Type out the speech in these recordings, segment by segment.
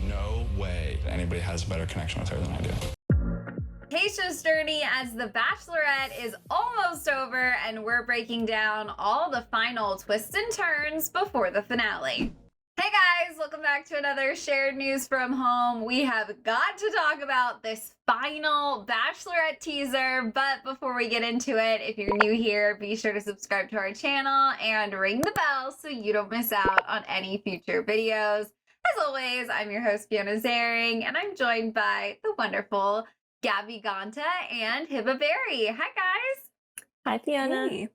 no way anybody has a better connection with her than I do. Tayshia's journey as the Bachelorette is almost over, and we're breaking down all the final twists and turns before the finale. Hey guys, welcome back to another Shared News from Home. We have got to talk about this final Bachelorette teaser, but before we get into it, if you're new here, be sure to subscribe to our channel and ring the bell so you don't miss out on any future videos. As always, I'm your host, Fiona Zaring, and I'm joined by the wonderful Gabby Ganta and Hiba Berry. Hi guys. Hi Fiona. Hey.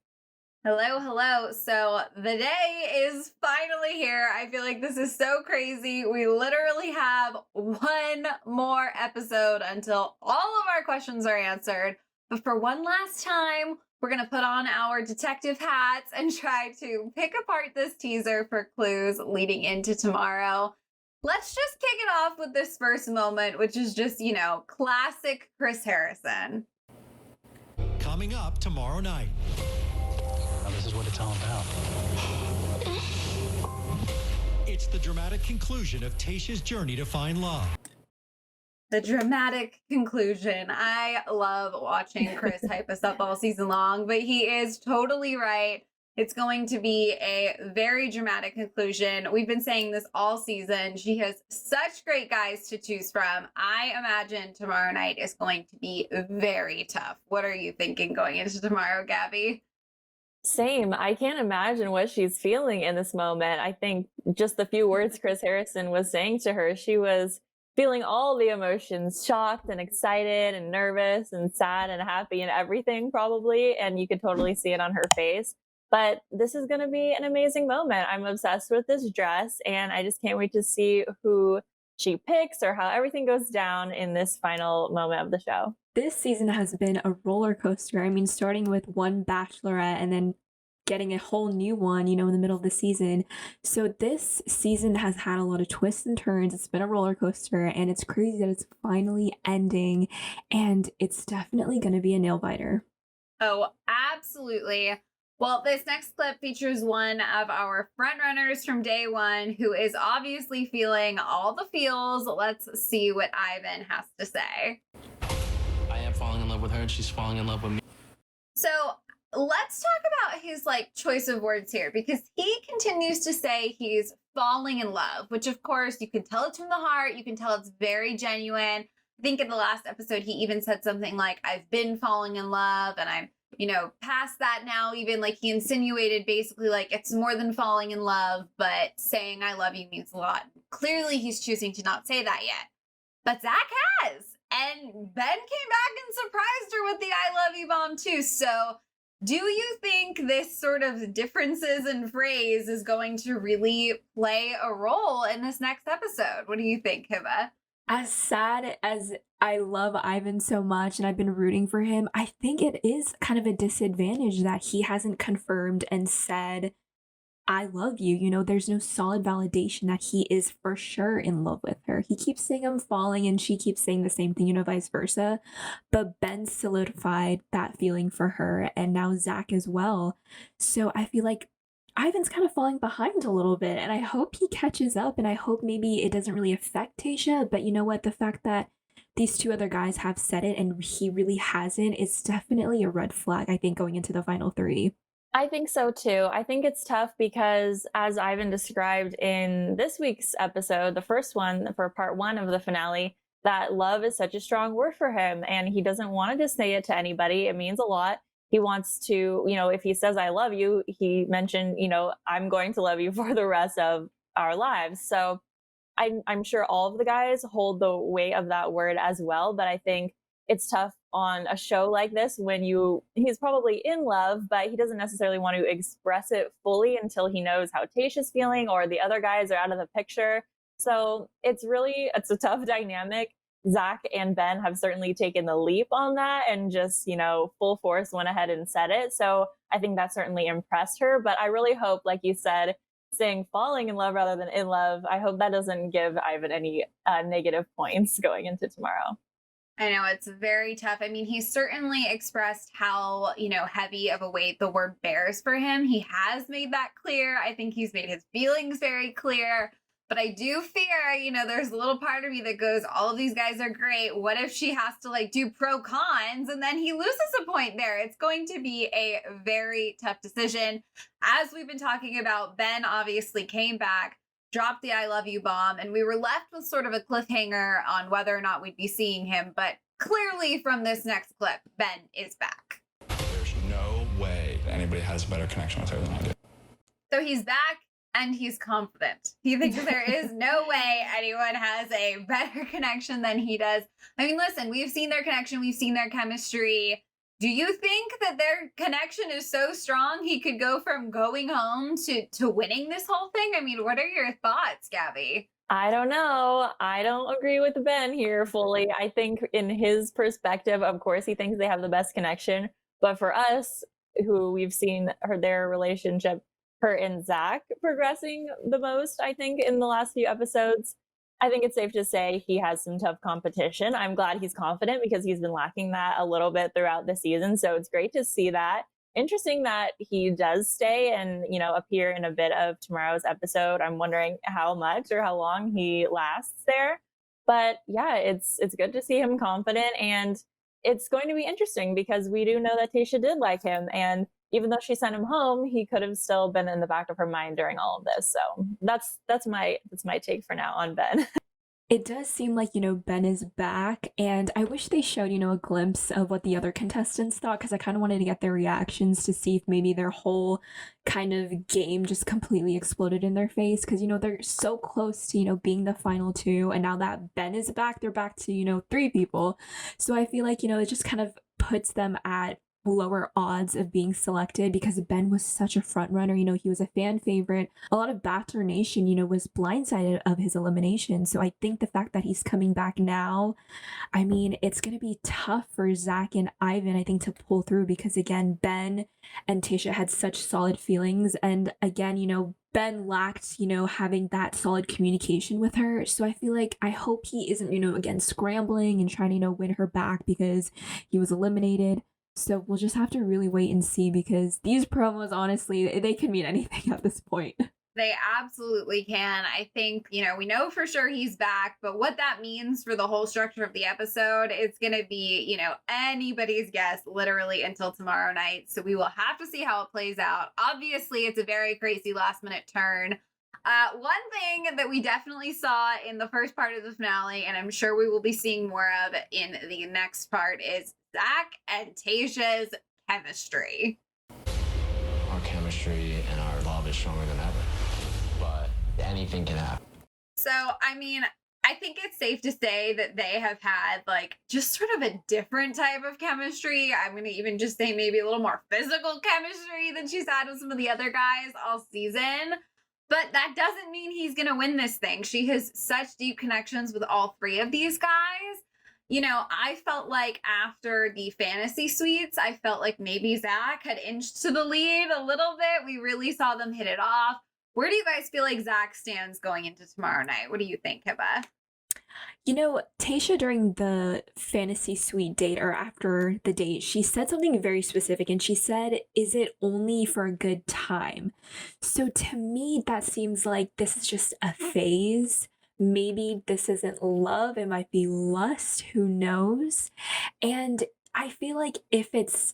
Hello. So the day is finally here. I feel like this is so crazy. We literally have one more episode until all of our questions are answered. But for one last time, we're going to put on our detective hats and try to pick apart this teaser for clues leading into tomorrow. Let's just kick it off with this first moment, which is just, classic Chris Harrison. Coming up tomorrow night. Now this is what it's all about. It's the dramatic conclusion of Tayshia's journey to find love. The dramatic conclusion. I love watching Chris hype us up all season long, but he is totally right. It's going to be a very dramatic conclusion. We've been saying this all season. She has such great guys to choose from. I imagine tomorrow night is going to be very tough. What are you thinking going into tomorrow, Gabby? Same. I can't imagine what she's feeling in this moment. I think just the few words Chris Harrison was saying to her, she was feeling all the emotions, shocked and excited and nervous and sad and happy and everything probably. And you could totally see it on her face. But this is going to be an amazing moment. I'm obsessed with this dress and I just can't wait to see who she picks or how everything goes down in this final moment of the show. This season has been a roller coaster. I mean, starting with one Bachelorette and then getting a whole new one, in the middle of the season. So this season has had a lot of twists and turns. It's been a roller coaster and it's crazy that it's finally ending. And it's definitely going to be a nail biter. Oh, absolutely. Well, this next clip features one of our frontrunners from day one who is obviously feeling all the feels. Let's see what Ivan has to say. I am falling in love with her and she's falling in love with me. So let's talk about his choice of words here, because he continues to say he's falling in love, which of course you can tell it's from the heart. You can tell it's very genuine. I think in the last episode, he even said something like, I've been falling in love and I'm past that now. Even he insinuated basically it's more than falling in love, but saying I love you means a lot. Clearly he's choosing to not say that yet, but Zac has. And Ben came back and surprised her with the I love you bomb too. So do you think this sort of differences in phrase is going to really play a role in this next episode? What do you think, Hiba? As sad as I love Ivan so much and I've been rooting for him, I think it is kind of a disadvantage that he hasn't confirmed and said, I love you. There's no solid validation that he is for sure in love with her. He keeps saying I'm falling and she keeps saying the same thing, vice versa. But Ben solidified that feeling for her and now Zac as well. So I feel like Ivan's kind of falling behind a little bit and I hope he catches up and I hope maybe it doesn't really affect Tayshia. But you know what? The fact that these two other guys have said it and he really hasn't, it's definitely a red flag, I think, going into the final three. I think so too. I think it's tough because as Ivan described in this week's episode, the first one for part one of the finale, that love is such a strong word for him and he doesn't want to just say it to anybody. It means a lot. He wants to, if he says, I love you, he mentioned, I'm going to love you for the rest of our lives. So I'm sure all of the guys hold the weight of that word as well. But I think it's tough on a show like this when he's probably in love, but he doesn't necessarily want to express it fully until he knows how Tayshia's feeling or the other guys are out of the picture. So it's a tough dynamic. Zac and Ben have certainly taken the leap on that and just, full force went ahead and said it. So I think that certainly impressed her. But I really hope, like you said, saying falling in love rather than in love, I hope that doesn't give Ivan any negative points going into tomorrow. I know it's very tough. I mean, he certainly expressed how, heavy of a weight the word bears for him. He has made that clear. I think he's made his feelings very clear. But I do fear, there's a little part of me that goes, all of these guys are great. What if she has to do pro cons and then he loses a point there? It's going to be a very tough decision. As we've been talking about, Ben obviously came back, dropped the I love you bomb, and we were left with sort of a cliffhanger on whether or not we'd be seeing him. But clearly from this next clip, Ben is back. There's no way that anybody has a better connection with her than I do. So he's back. And he's confident. He thinks there is no way anyone has a better connection than he does. I mean, listen, we've seen their connection. We've seen their chemistry. Do you think that their connection is so strong he could go from going home to winning this whole thing? I mean, what are your thoughts, Gabby? I don't know. I don't agree with Ben here fully. I think in his perspective, of course, he thinks they have the best connection. But for us, who we've seen their relationship, her and Zac progressing the most, I think, in the last few episodes, I think it's safe to say he has some tough competition. I'm glad he's confident because he's been lacking that a little bit throughout the season. So it's great to see that. Interesting that he does stay and, appear in a bit of tomorrow's episode. I'm wondering how much or how long he lasts there. But yeah, it's good to see him confident. And it's going to be interesting because we do know that Tayshia did like him. And even though she sent him home, he could have still been in the back of her mind during all of this. So that's my take for now on Ben. It does seem like, Ben is back, and I wish they showed, a glimpse of what the other contestants thought, because I kind of wanted to get their reactions to see if maybe their whole kind of game just completely exploded in their face, because, they're so close to, being the final two, and now that Ben is back, they're back to, 3 people. So I feel like, it just kind of puts them at lower odds of being selected because Ben was such a front runner. He was a fan favorite. A lot of Bachelor Nation, was blindsided of his elimination. So I think the fact that he's coming back now, I mean, it's going to be tough for Zac and Ivan, I think, to pull through because, again, Ben and Tayshia had such solid feelings. And again, Ben lacked, having that solid communication with her. So I feel like I hope he isn't, again, scrambling and trying to, win her back because he was eliminated. So we'll just have to really wait and see because these promos, honestly, they can mean anything at this point. They absolutely can. I think, we know for sure he's back, but what that means for the whole structure of the episode, it's going to be, anybody's guess literally until tomorrow night. So we will have to see how it plays out. Obviously, it's a very crazy last minute turn. One thing that we definitely saw in the first part of the finale, and I'm sure we will be seeing more of in the next part, is Zac and Tayshia's chemistry. Our chemistry and our love is stronger than ever. But anything can happen. So, I mean, I think it's safe to say that they have had just sort of a different type of chemistry. I'm going to even just say maybe a little more physical chemistry than she's had with some of the other guys all season. But that doesn't mean he's going to win this thing. She has such deep connections with all 3 of these guys. I felt like after the fantasy suites, I felt like maybe Zac had inched to the lead a little bit. We really saw them hit it off. Where do you guys feel like Zac stands going into tomorrow night? What do you think, Hiba? Tayshia during the fantasy suite date or after the date, she said something very specific and she said, is it only for a good time? So to me, that seems like this is just a phase. Maybe this isn't love, it might be lust, who knows? And I feel like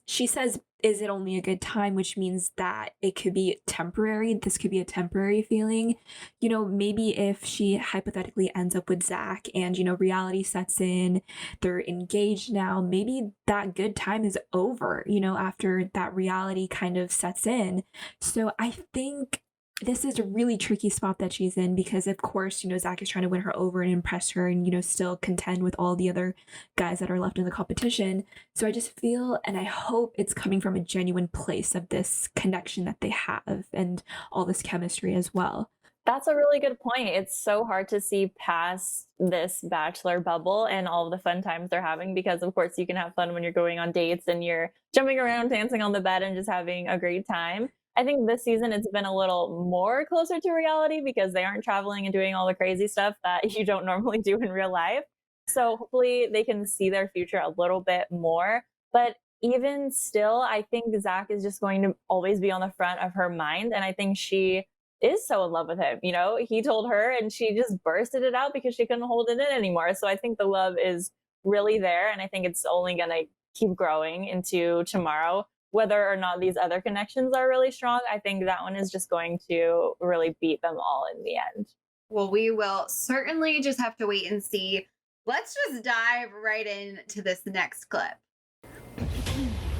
she says, is it only a good time, which means that it could be temporary. This could be a temporary feeling. Maybe if she hypothetically ends up with Zac and, reality sets in, they're engaged now, maybe that good time is over, after that reality kind of sets in. So I think this is a really tricky spot that she's in because, of course, Zac is trying to win her over and impress her and, still contend with all the other guys that are left in the competition. So I just feel and I hope it's coming from a genuine place of this connection that they have and all this chemistry as well. That's a really good point. It's so hard to see past this Bachelor bubble and all of the fun times they're having because, of course, you can have fun when you're going on dates and you're jumping around, dancing on the bed and just having a great time. I think this season it's been a little more closer to reality because they aren't traveling and doing all the crazy stuff that you don't normally do in real life. So hopefully they can see their future a little bit more. But even still, I think Zac is just going to always be on the front of her mind. And I think she is so in love with him. You know, he told her and she just bursted it out because she couldn't hold it in anymore. So I think the love is really there. And I think it's only going to keep growing into tomorrow. Whether or not these other connections are really strong, I think that one is just going to really beat them all in the end. Well, we will certainly just have to wait and see. Let's just dive right into this next clip.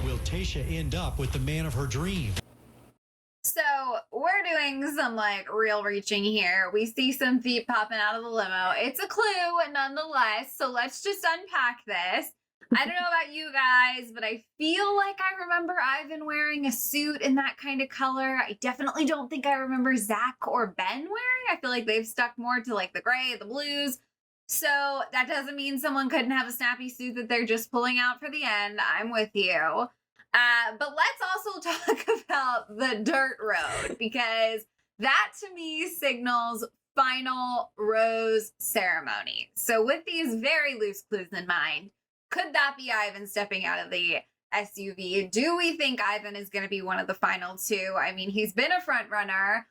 Will Tayshia end up with the man of her dreams? So we're doing some like real reaching here. We see some feet popping out of the limo. It's a clue nonetheless. So let's just unpack this. I don't know about you guys, but I feel like I remember Ivan wearing a suit in that kind of color. I definitely don't think I remember Zac or Ben wearing. I feel like they've stuck more to like the gray, the blues. So that doesn't mean someone couldn't have a snappy suit that they're just pulling out for the end. I'm with you. But let's also talk about the dirt road, because that to me signals final rose ceremony. So with these very loose clues in mind, could that be Ivan stepping out of the SUV? Do we think Ivan is going to be one of the final two? I mean, he's been a front runner.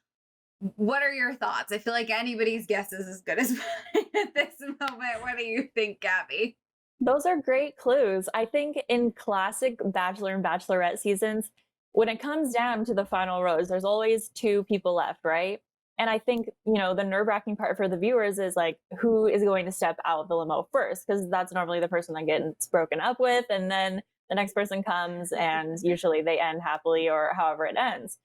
What are your thoughts? I feel like anybody's guess is as good as mine at this moment. What do you think, Gabby? Those are great clues. I think in classic Bachelor and Bachelorette seasons, when it comes down to the final rose, there's always two people left, right? And I think, you know, the nerve-wracking part for the viewers is like, who is going to step out of the limo first? Because that's normally the person that gets broken up with. And then the next person comes and usually they end happily or however it ends.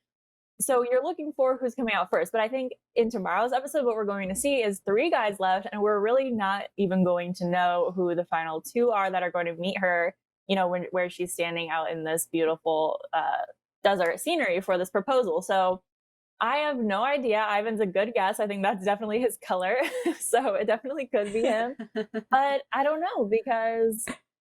So you're looking for who's coming out first. But I think in tomorrow's episode, what we're going to see is 3 guys left. And we're really not even going to know who the final 2 are that are going to meet her, you know, where she's standing out in this beautiful desert scenery for this proposal. So I have no idea. Ivan's a good guess. I think that's definitely his color. So it definitely could be him. But I don't know, because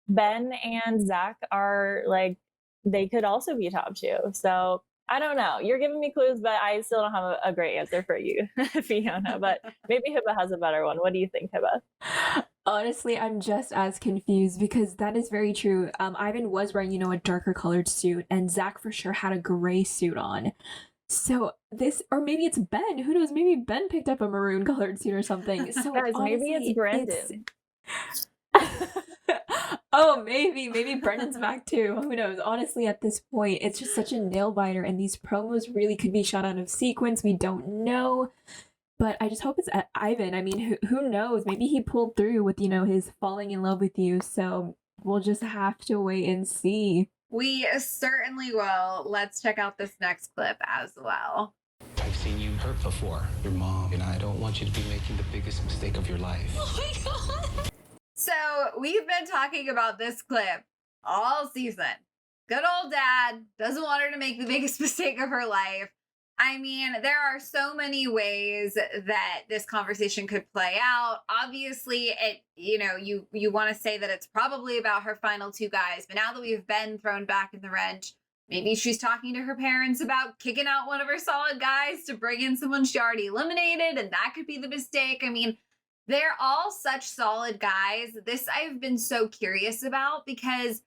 Ben and Zac are like, they could also be top 2. So I don't know. You're giving me clues, but I still don't have a great answer for you, Fiona. But maybe Hiba has a better one. What do you think, Hiba? Honestly, I'm just as confused, because that is very true. Ivan was wearing, you know, a darker colored suit, and Zac for sure had a gray suit on. So this, or maybe it's Ben. Who knows? Maybe Ben picked up a maroon colored suit or something. So Guys, honestly, maybe it's Brandon. Oh, maybe Brendan's back too. Who knows? Honestly, at this point, it's just such a nail biter, and these promos really could be shot out of sequence. We don't know, but I just hope it's Ivan. I mean, who knows? Maybe he pulled through with, you know, his falling in love with you. So we'll just have to wait and see. We certainly will. Let's check out this next clip as well. I've seen you hurt before. Your mom and I don't want you to be making the biggest mistake of your life. Oh my God. So we've been talking about this clip all season. Good old dad doesn't want her to make the biggest mistake of her life. I mean, there are so many ways that this conversation could play out. Obviously, it, you know, you want to say that it's probably about her final 2 guys, but now that we've been thrown back in the wrench, maybe she's talking to her parents about kicking out one of her solid guys to bring in someone she already eliminated, and that could be the mistake. I mean, they're all such solid guys. This I've been so curious about, because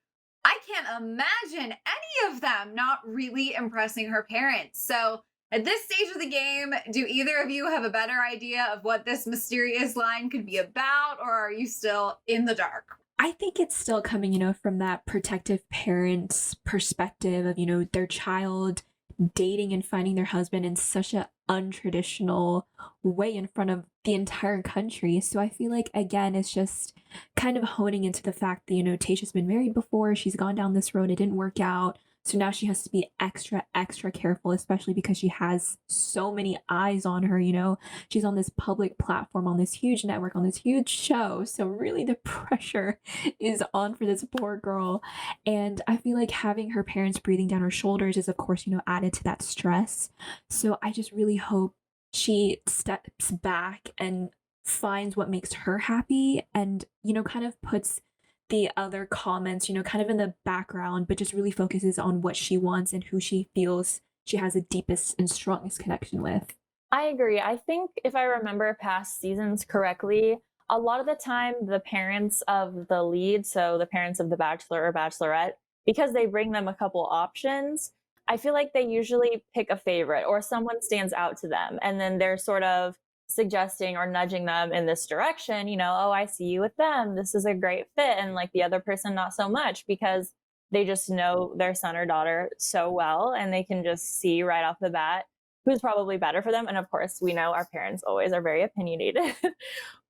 I can't imagine any of them not really impressing her parents. So at this stage of the game, do either of you have a better idea of what this mysterious line could be about, or are you still in the dark? I think it's still coming, you know, from that protective parent's perspective of, you know, their child dating and finding their husband in such a untraditional way in front of the entire country. So I feel like, again, it's just kind of honing into the fact that, you know, Tayshia's been married before. She's gone down this road. It didn't work out. So now she has to be extra careful, especially because she has so many eyes on her, you know. She's on this public platform, on this huge network, on this huge show. So really the pressure is on for this poor girl. And I feel like having her parents breathing down her shoulders is, of course, you know, added to that stress. So I just really hope she steps back and finds what makes her happy and, you know, kind of puts the other comments, you know, kind of in the background, but just really focuses on what she wants and who she feels she has the deepest and strongest connection with. I agree. I think if I remember past seasons correctly, a lot of the time the parents of the lead, so the parents of the Bachelor or Bachelorette, because they bring them a couple options, I feel like they usually pick a favorite or someone stands out to them. And then they're sort of suggesting or nudging them in this direction, oh, I see you with them. This is a great fit. And like the other person, not so much, because they just know their son or daughter so well. And they can just see right off the bat who's probably better for them. And of course, we know our parents always are very opinionated,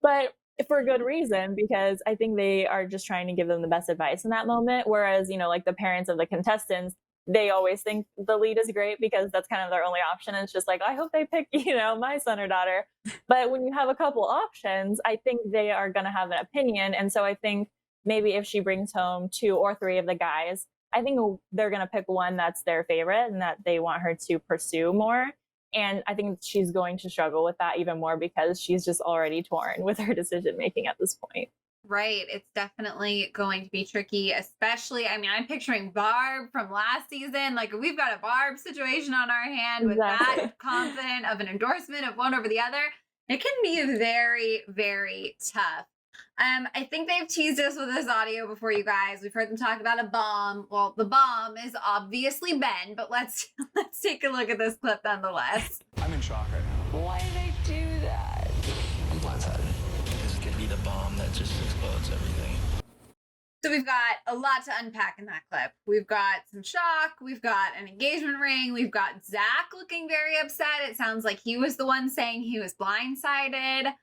but for good reason, because I think they are just trying to give them the best advice in that moment. Whereas, like the parents of the contestants, they always think the lead is great because that's kind of their only option. And it's just like, I hope they pick, my son or daughter. But when you have a couple options, I think they are going to have an opinion. And so I think maybe if she brings home 2 or 3 of the guys, I think they're going to pick one that's their favorite and that they want her to pursue more. And I think she's going to struggle with that even more because she's just already torn with her decision making at this point. Right. It's definitely going to be tricky, especially, I'm picturing Barb from last season. Like, we've got a Barb situation on our hand with that confident of an endorsement of one over the other. It can be very, very tough. I think they've teased us with this audio before, you guys. We've heard them talk about a bomb. Well, the bomb is obviously Ben, but let's take a look at this clip nonetheless. I'm in shock right now. Why did they do that? I'm blindsided. This could be the bomb that just explodes everything. So we've got a lot to unpack in that clip. We've got some shock. We've got an engagement ring. We've got Zac looking very upset. It sounds like he was the one saying he was blindsided.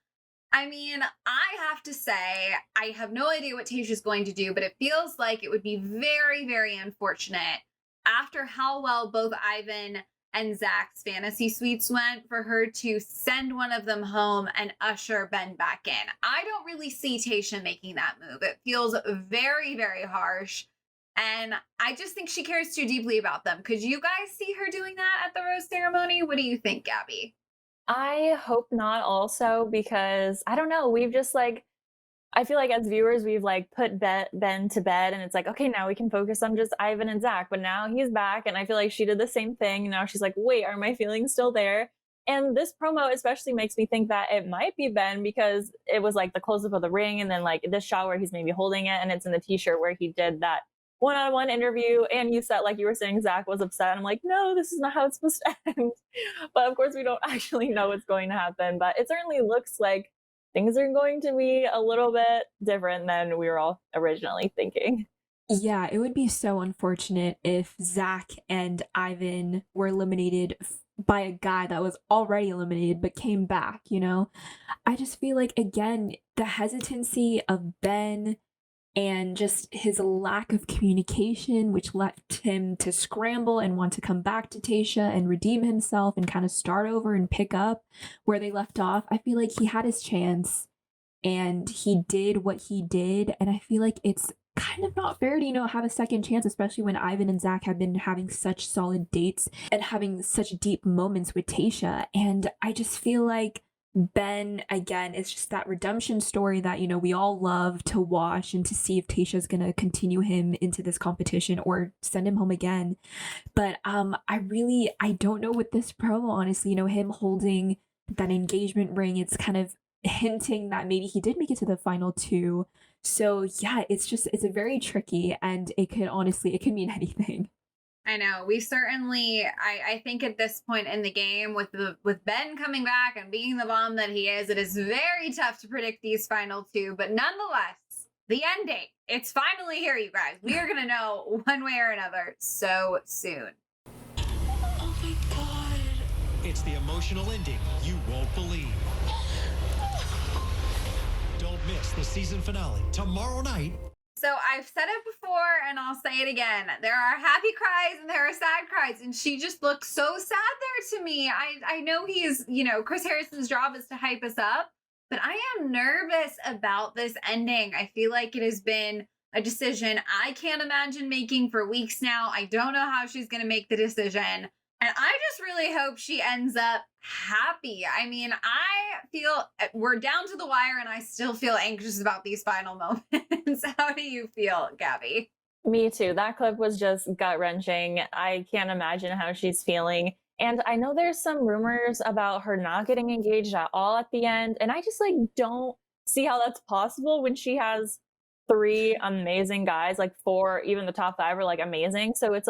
I have to say, I have no idea what Tayshia's going to do, but it feels like it would be very, very unfortunate after how well both Ivan and Zac's fantasy suites went for her to send one of them home and usher Ben back in. I don't really see Tayshia making that move. It feels very, very harsh. And I just think she cares too deeply about them. Could you guys see her doing that at the rose ceremony? What do you think, Gabby? I hope not also, because I don't know, we've just I feel like as viewers, we've put Ben to bed and it's like, okay, now we can focus on just Ivan and Zac, but now he's back. And I feel like she did the same thing. Now she's like, wait, are my feelings still there? And this promo especially makes me think that it might be Ben because it was the close up of the ring. And then this shot where he's maybe holding it and it's in the t-shirt where he did that one-on-one interview, and you said, like you were saying, Zac was upset. I'm like, no, this is not how it's supposed to end. But of course, we don't actually know what's going to happen. But it certainly looks like things are going to be a little bit different than we were all originally thinking. Yeah, it would be so unfortunate if Zac and Ivan were eliminated by a guy that was already eliminated but came back, I just feel like, again, the hesitancy of Ben and just his lack of communication, which left him to scramble and want to come back to Tayshia and redeem himself and kind of start over and pick up where they left off. I feel like he had his chance and he did what he did. And I feel like it's kind of not fair to, have a second chance, especially when Ivan and Zac have been having such solid dates and having such deep moments with Tayshia. And I just feel like Ben, again, is just that redemption story that, we all love to watch and to see if Tayshia's going to continue him into this competition or send him home again. But I don't know with this promo, honestly, him holding that engagement ring, it's kind of hinting that maybe he did make it to the final 2. So yeah, it's a very tricky, and it could mean anything. I know. We certainly, I think at this point in the game, with Ben coming back and being the bomb that he is, it is very tough to predict these final 2. But nonetheless, the end date, it's finally here, you guys. We are going to know one way or another so soon. Oh my God. It's the emotional ending you won't believe. Don't miss the season finale tomorrow night. So I've said it before and I'll say it again. There are happy cries and there are sad cries, and she just looks so sad there to me. I know he is, Chris Harrison's job is to hype us up, but I am nervous about this ending. I feel like it has been a decision I can't imagine making for weeks now. I don't know how she's going to make the decision. And I just really hope she ends up happy. I feel we're down to the wire and I still feel anxious about these final moments. How do you feel, Gabby? Me too. That clip was just gut-wrenching. I can't imagine how she's feeling. And I know there's some rumors about her not getting engaged at all at the end. And I just don't see how that's possible when she has 3 amazing guys, 4, even the top 5 are amazing. So it's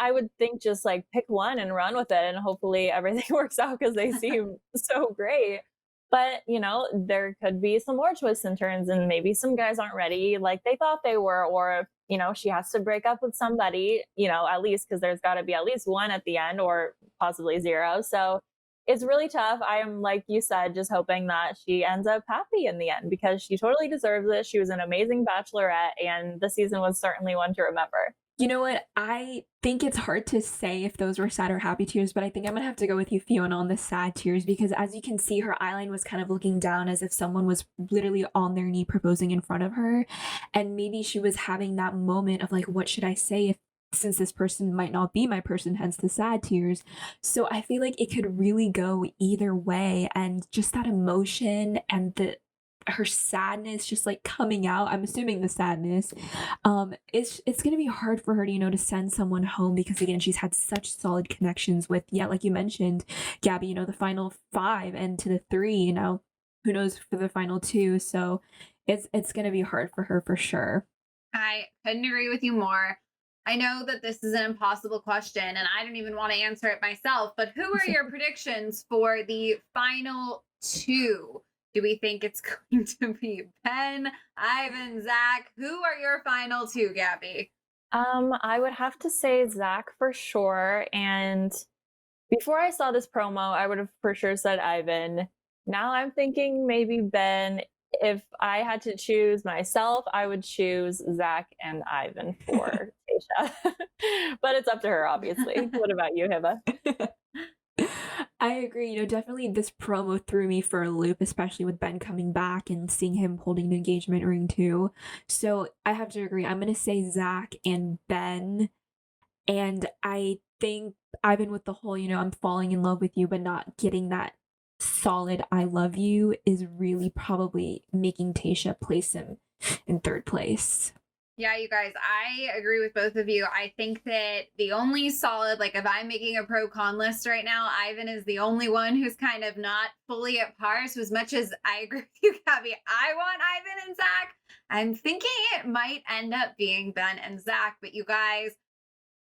I would think just like pick one and run with it, and hopefully everything works out because they seem so great. But, you know, there could be some more twists and turns, and maybe some guys aren't ready like they thought they were, or, you know, she has to break up with somebody, you know, at least because there's got to be at least one at the end, or possibly zero. So it's really tough. I am, like you said, just hoping that she ends up happy in the end because she totally deserves it. She was an amazing Bachelorette, and the season was certainly one to remember. You know what? I think it's hard to say if those were sad or happy tears, but I think I'm gonna have to go with you, Fiona, on the sad tears because as you can see, her eyeline was kind of looking down as if someone was literally on their knee proposing in front of her. And maybe she was having that moment of like, what should I say if since this person might not be my person, hence the sad tears. So I feel like it could really go either way. And just that emotion and her sadness just like coming out, I'm assuming the sadness, it's gonna be hard for her to, you know, to send someone home because again she's had such solid connections with, yeah, like you mentioned, Gabby, you know, the final 5 and to the 3, you know, who knows for the final 2. So it's gonna be hard for her for sure. I couldn't agree with you more. I know that this is an impossible question and I don't even want to answer it myself, but who are your predictions for the final 2? Do we think it's going to be Ben, Ivan, Zac? Who are your final 2, Gabby? I would have to say Zac for sure. And before I saw this promo, I would have for sure said Ivan. Now I'm thinking maybe Ben. If I had to choose myself, I would choose Zac and Ivan for Tayshia. But it's up to her, obviously. What about you, Hiba? I agree. You know, definitely this promo threw me for a loop, especially with Ben coming back and seeing him holding an engagement ring too. So I have to agree. I'm going to say Zac and Ben. And I think Ivan with the whole, you know, I'm falling in love with you, but not getting that solid I love you is really probably making Tayshia place him in 3rd place. Yeah, you guys, I agree with both of you. I think that the only solid, like if I'm making a pro-con list right now, Ivan is the only one who's kind of not fully at par. So as much as I agree with you, Gabby, I want Ivan and Zac, I'm thinking it might end up being Ben and Zac. But you guys,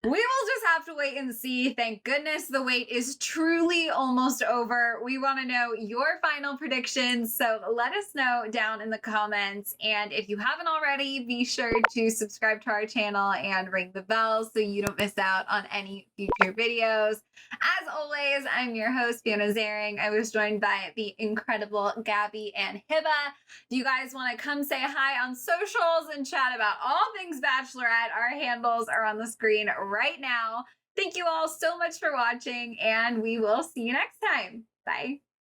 we will just have to wait and see. Thank goodness the wait is truly almost over. We want to know your final predictions, so let us know down in the comments. And if you haven't already, be sure to subscribe to our channel and ring the bell so you don't miss out on any future videos. As always, I'm your host, Fiona Zaring. I was joined by the incredible Gabby and Hiba. Do you guys want to come say hi on socials and chat about all things Bachelorette? Our handles are on the screen right now. Thank you all so much for watching, and we will see you next time. Bye.